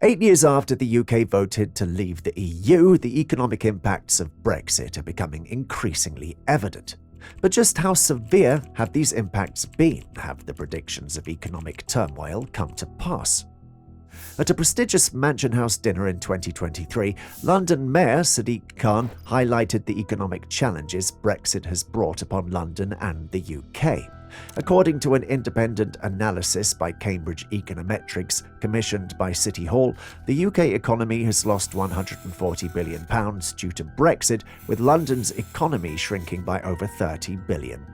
8 years after the UK voted to leave the EU, the economic impacts of Brexit are becoming increasingly evident. But just how severe have these impacts been? Have the predictions of economic turmoil come to pass? At a prestigious Mansion House dinner in 2023, London Mayor Sadiq Khan highlighted the economic challenges Brexit has brought upon London and the UK. According to an independent analysis by Cambridge Econometrics commissioned by City Hall, the UK economy has lost £140 billion due to Brexit, with London's economy shrinking by over £30 billion.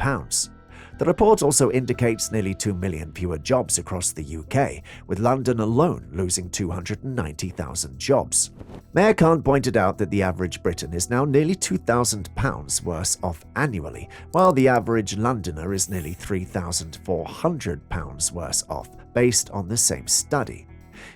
The report also indicates nearly 2 million fewer jobs across the UK, with London alone losing 290,000 jobs. Mayor Khan pointed out that the average Briton is now nearly £2,000 worse off annually, while the average Londoner is nearly £3,400 worse off, based on the same study.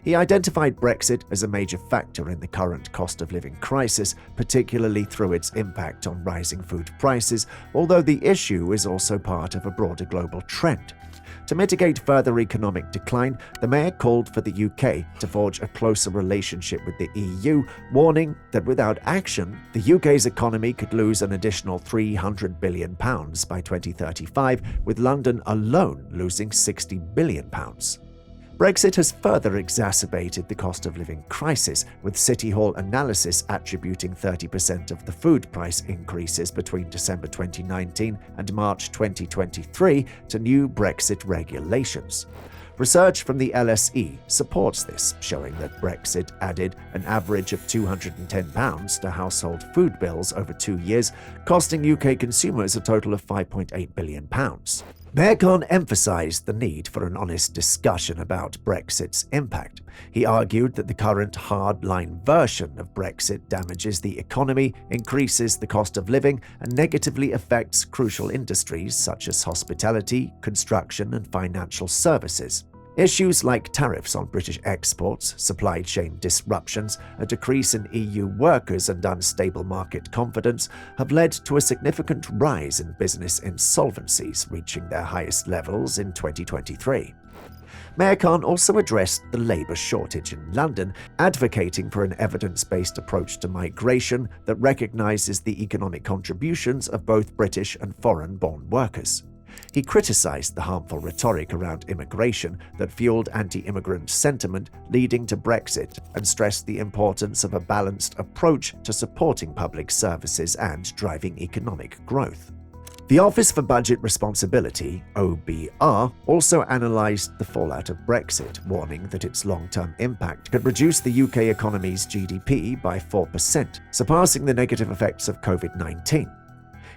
He identified Brexit as a major factor in the current cost of living crisis, particularly through its impact on rising food prices, although the issue is also part of a broader global trend. To mitigate further economic decline, the mayor called for the UK to forge a closer relationship with the EU, warning that without action, the UK's economy could lose an additional £300 billion by 2035, with London alone losing £60 billion. Brexit has further exacerbated the cost of living crisis, with City Hall analysis attributing 30% of the food price increases between December 2019 and March 2023 to new Brexit regulations. Research from the LSE supports this, showing that Brexit added an average of £210 to household food bills over 2 years, costing UK consumers a total of £5.8 billion. Mayor Khan emphasised the need for an honest discussion about Brexit's impact. He argued that the current hard-line version of Brexit damages the economy, increases the cost of living, and negatively affects crucial industries such as hospitality, construction, and financial services. Issues like tariffs on British exports, supply chain disruptions, a decrease in EU workers, and unstable market confidence have led to a significant rise in business insolvencies, reaching their highest levels in 2023. Mayor Khan also addressed the labour shortage in London, advocating for an evidence-based approach to migration that recognises the economic contributions of both British and foreign-born workers. He criticised the harmful rhetoric around immigration that fueled anti-immigrant sentiment leading to Brexit, and stressed the importance of a balanced approach to supporting public services and driving economic growth. The Office for Budget Responsibility, OBR, also analysed the fallout of Brexit, warning that its long-term impact could reduce the UK economy's GDP by 4%, surpassing the negative effects of COVID-19.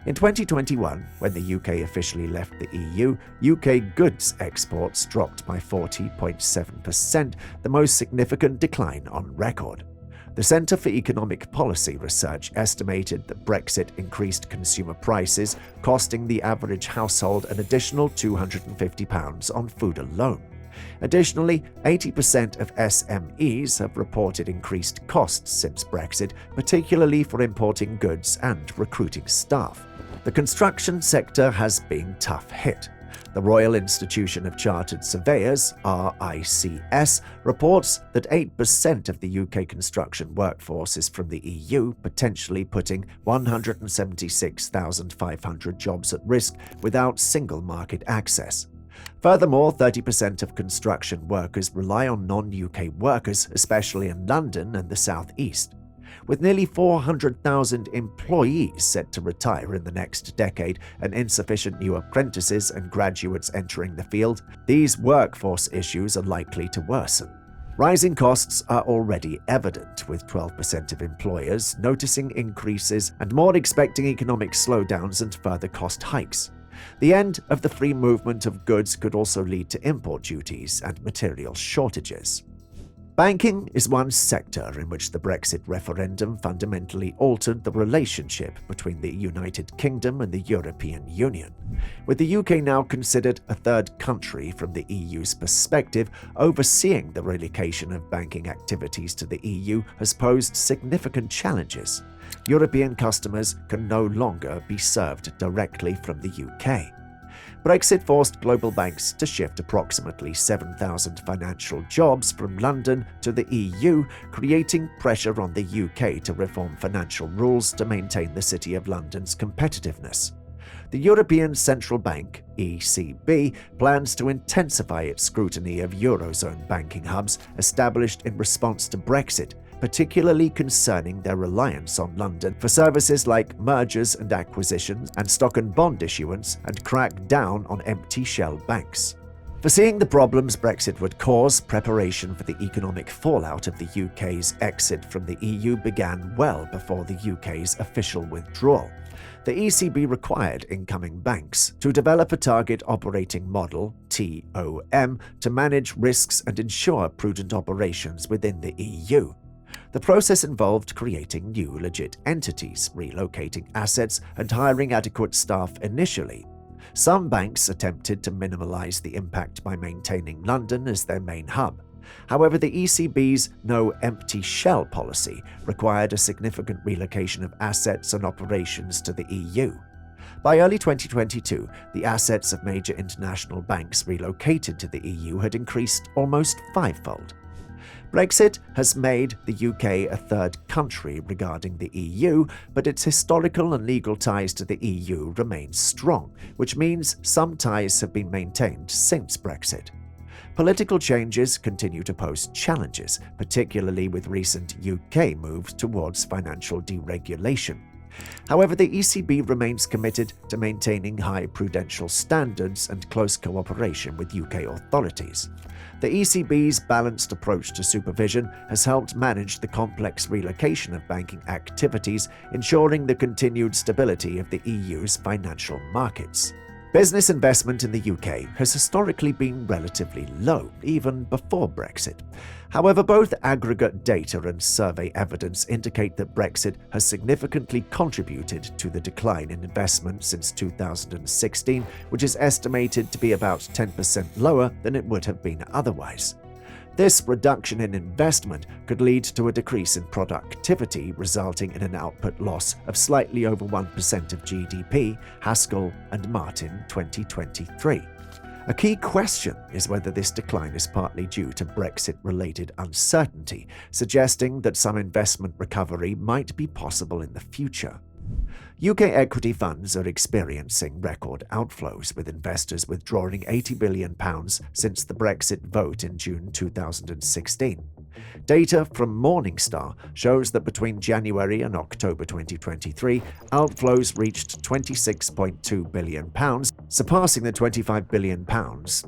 In 2021, when the UK officially left the EU, UK goods exports dropped by 40.7%, the most significant decline on record. The Centre for Economic Policy Research estimated that Brexit increased consumer prices, costing the average household an additional £250 on food alone. Additionally, 80% of SMEs have reported increased costs since Brexit, particularly for importing goods and recruiting staff. The construction sector has been tough hit. The Royal Institution of Chartered Surveyors, RICS, reports that 8% of the UK construction workforce is from the EU, potentially putting 176,500 jobs at risk without single market access. Furthermore, 30% of construction workers rely on non-UK workers, especially in London and the South East. With nearly 400,000 employees set to retire in the next decade and insufficient new apprentices and graduates entering the field, these workforce issues are likely to worsen. Rising costs are already evident, with 12% of employers noticing increases and more expecting economic slowdowns and further cost hikes. The end of the free movement of goods could also lead to import duties and material shortages. Banking is one sector in which the Brexit referendum fundamentally altered the relationship between the United Kingdom and the European Union. With the UK now considered a third country from the EU's perspective, overseeing the relocation of banking activities to the EU has posed significant challenges. European customers can no longer be served directly from the UK. Brexit forced global banks to shift approximately 7,000 financial jobs from London to the EU, creating pressure on the UK to reform financial rules to maintain the City of London's competitiveness. The European Central Bank, ECB, plans to intensify its scrutiny of Eurozone banking hubs established in response to Brexit, particularly concerning their reliance on London for services like mergers and acquisitions and stock and bond issuance, and crack down on empty shell banks. Foreseeing the problems Brexit would cause, preparation for the economic fallout of the UK's exit from the EU began well before the UK's official withdrawal. The ECB required incoming banks to develop a target operating model, TOM, to manage risks and ensure prudent operations within the EU. The process involved creating new legit entities, relocating assets, and hiring adequate staff initially. Some banks attempted to minimize the impact by maintaining London as their main hub. However, the ECB's no empty shell policy required a significant relocation of assets and operations to the EU. By early 2022, the assets of major international banks relocated to the EU had increased almost fivefold. Brexit has made the UK a third country regarding the EU, but its historical and legal ties to the EU remain strong, which means some ties have been maintained since Brexit. Political changes continue to pose challenges, particularly with recent UK moves towards financial deregulation. However, the ECB remains committed to maintaining high prudential standards and close cooperation with UK authorities. The ECB's balanced approach to supervision has helped manage the complex relocation of banking activities, ensuring the continued stability of the EU's financial markets. Business investment in the UK has historically been relatively low, even before Brexit. However, both aggregate data and survey evidence indicate that Brexit has significantly contributed to the decline in investment since 2016, which is estimated to be about 10% lower than it would have been otherwise. This reduction in investment could lead to a decrease in productivity, resulting in an output loss of slightly over 1% of GDP, Haskell and Martin 2023. A key question is whether this decline is partly due to Brexit-related uncertainty, suggesting that some investment recovery might be possible in the future. UK equity funds are experiencing record outflows, with investors withdrawing £80 billion since the Brexit vote in June 2016. Data from Morningstar shows that between January and October 2023, outflows reached £26.2 billion, surpassing the £25 billion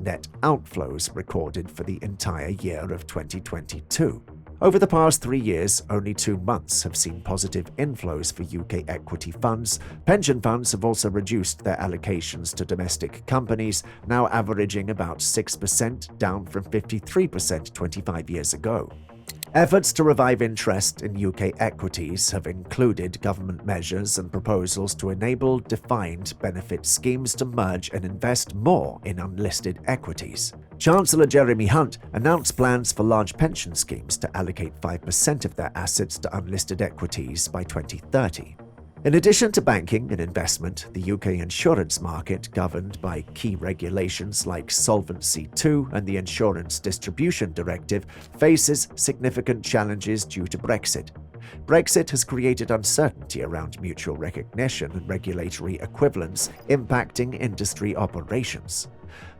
net outflows recorded for the entire year of 2022. Over the past 3 years, only 2 months have seen positive inflows for UK equity funds. Pension funds have also reduced their allocations to domestic companies, now averaging about 6%, down from 53% 25 years ago. Efforts to revive interest in UK equities have included government measures and proposals to enable defined benefit schemes to merge and invest more in unlisted equities. Chancellor Jeremy Hunt announced plans for large pension schemes to allocate 5% of their assets to unlisted equities by 2030. In addition to banking and investment, the UK insurance market, governed by key regulations like Solvency II and the Insurance Distribution Directive, faces significant challenges due to Brexit. Brexit has created uncertainty around mutual recognition and regulatory equivalence, impacting industry operations.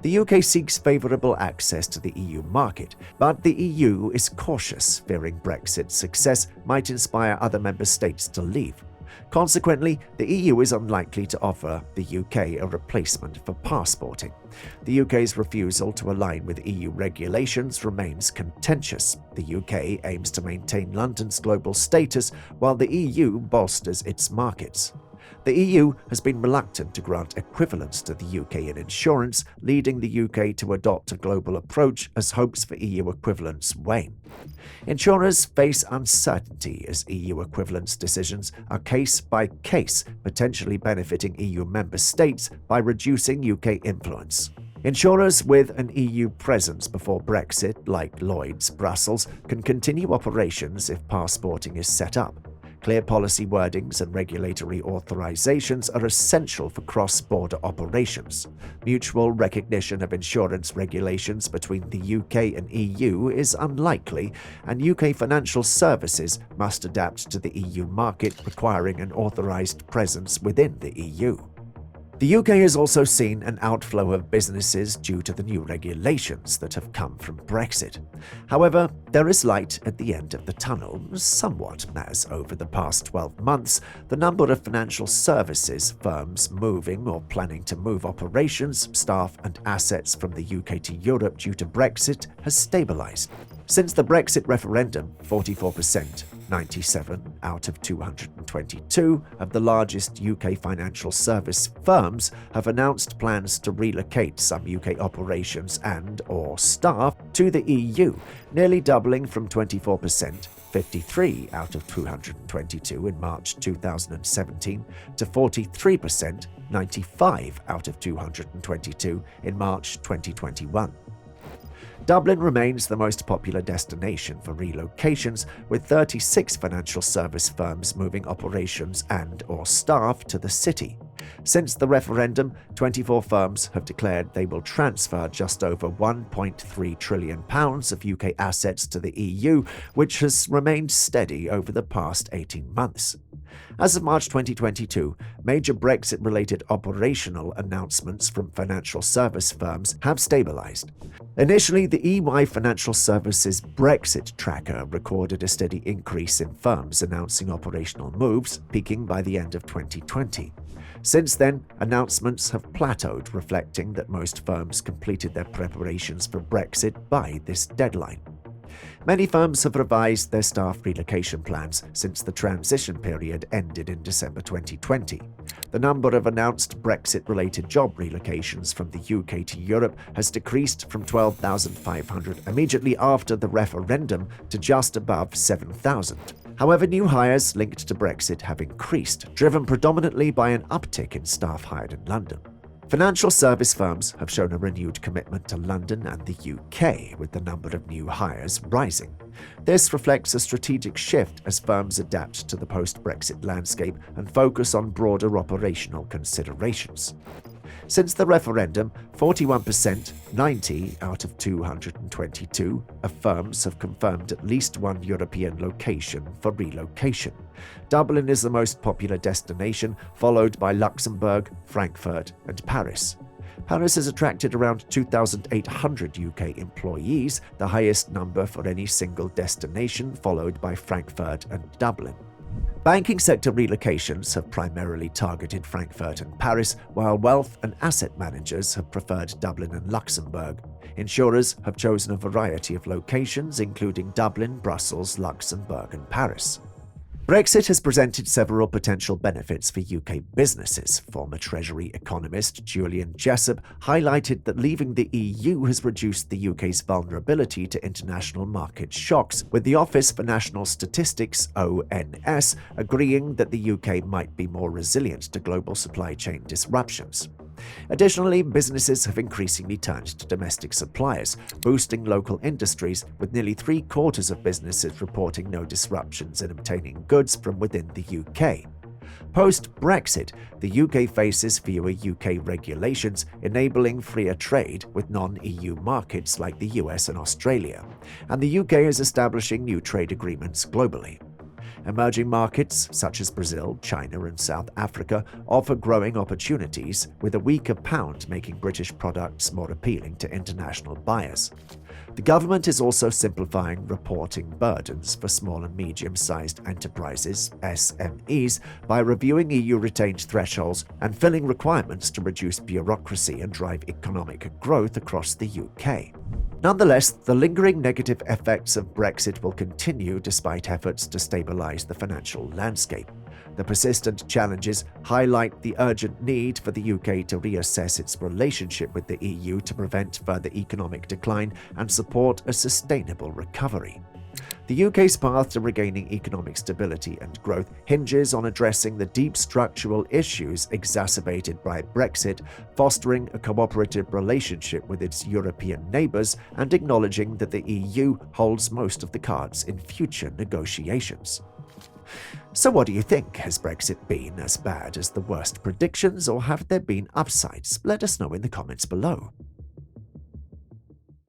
The UK seeks favourable access to the EU market, but the EU is cautious, fearing Brexit's success might inspire other member states to leave. Consequently, the EU is unlikely to offer the UK a replacement for passporting. The UK's refusal to align with EU regulations remains contentious. The UK aims to maintain London's global status, while the EU bolsters its markets. The EU has been reluctant to grant equivalence to the UK in insurance, leading the UK to adopt a global approach as hopes for EU equivalence wane. Insurers face uncertainty as EU equivalence decisions are case by case, potentially benefiting EU member states by reducing UK influence. Insurers with an EU presence before Brexit, like Lloyd's Brussels, can continue operations if passporting is set up. Clear policy wordings and regulatory authorizations are essential for cross-border operations. Mutual recognition of insurance regulations between the UK and EU is unlikely, and UK financial services must adapt to the EU market, requiring an authorized presence within the EU. The UK has also seen an outflow of businesses due to the new regulations that have come from Brexit. However, there is light at the end of the tunnel, somewhat, as over the past 12 months, the number of financial services firms moving or planning to move operations, staff, and assets from the UK to Europe due to Brexit has stabilized. Since the Brexit referendum, 44%, 97 out of 222 of the largest UK financial service firms have announced plans to relocate some UK operations and/or staff to the EU, nearly doubling from 24%, 53 out of 222 in March 2017, to 43%, 95 out of 222 in March 2021. Dublin remains the most popular destination for relocations, with 36 financial service firms moving operations and/or staff to the city. Since the referendum, 24 firms have declared they will transfer just over £1.3 trillion of UK assets to the EU, which has remained steady over the past 18 months. As of March 2022, major Brexit-related operational announcements from financial service firms have stabilized. Initially, the EY Financial Services Brexit Tracker recorded a steady increase in firms announcing operational moves, peaking by the end of 2020. Since then, announcements have plateaued, reflecting that most firms completed their preparations for Brexit by this deadline. Many firms have revised their staff relocation plans since the transition period ended in December 2020. The number of announced Brexit-related job relocations from the UK to Europe has decreased from 12,500 immediately after the referendum to just above 7,000. However, new hires linked to Brexit have increased, driven predominantly by an uptick in staff hired in London. Financial service firms have shown a renewed commitment to London and the UK, with the number of new hires rising. This reflects a strategic shift as firms adapt to the post-Brexit landscape and focus on broader operational considerations. Since the referendum, 41%, 90 out of 222, of firms have confirmed at least one European location for relocation. Dublin is the most popular destination, followed by Luxembourg, Frankfurt, and Paris. Paris has attracted around 2,800 UK employees, the highest number for any single destination, followed by Frankfurt and Dublin. Banking sector relocations have primarily targeted Frankfurt and Paris, while wealth and asset managers have preferred Dublin and Luxembourg. Insurers have chosen a variety of locations, including Dublin, Brussels, Luxembourg, and Paris. Brexit has presented several potential benefits for UK businesses. Former Treasury economist Julian Jessop highlighted that leaving the EU has reduced the UK's vulnerability to international market shocks, with the Office for National Statistics (ONS) agreeing that the UK might be more resilient to global supply chain disruptions. Additionally, businesses have increasingly turned to domestic suppliers, boosting local industries, with nearly three-quarters of businesses reporting no disruptions in obtaining goods from within the UK. Post-Brexit, the UK faces fewer UK regulations, enabling freer trade with non-EU markets like the US and Australia, and the UK is establishing new trade agreements globally. Emerging markets such as Brazil, China, and South Africa offer growing opportunities, with a weaker pound making British products more appealing to international buyers. The government is also simplifying reporting burdens for small and medium-sized enterprises (SMEs) by reviewing EU-retained thresholds and filling requirements to reduce bureaucracy and drive economic growth across the UK. Nonetheless, the lingering negative effects of Brexit will continue despite efforts to stabilise the financial landscape. The persistent challenges highlight the urgent need for the UK to reassess its relationship with the EU to prevent further economic decline and support a sustainable recovery. The UK's path to regaining economic stability and growth hinges on addressing the deep structural issues exacerbated by Brexit, fostering a cooperative relationship with its European neighbours, and acknowledging that the EU holds most of the cards in future negotiations. So what do you think? Has Brexit been as bad as the worst predictions, or have there been upsides? Let us know in the comments below.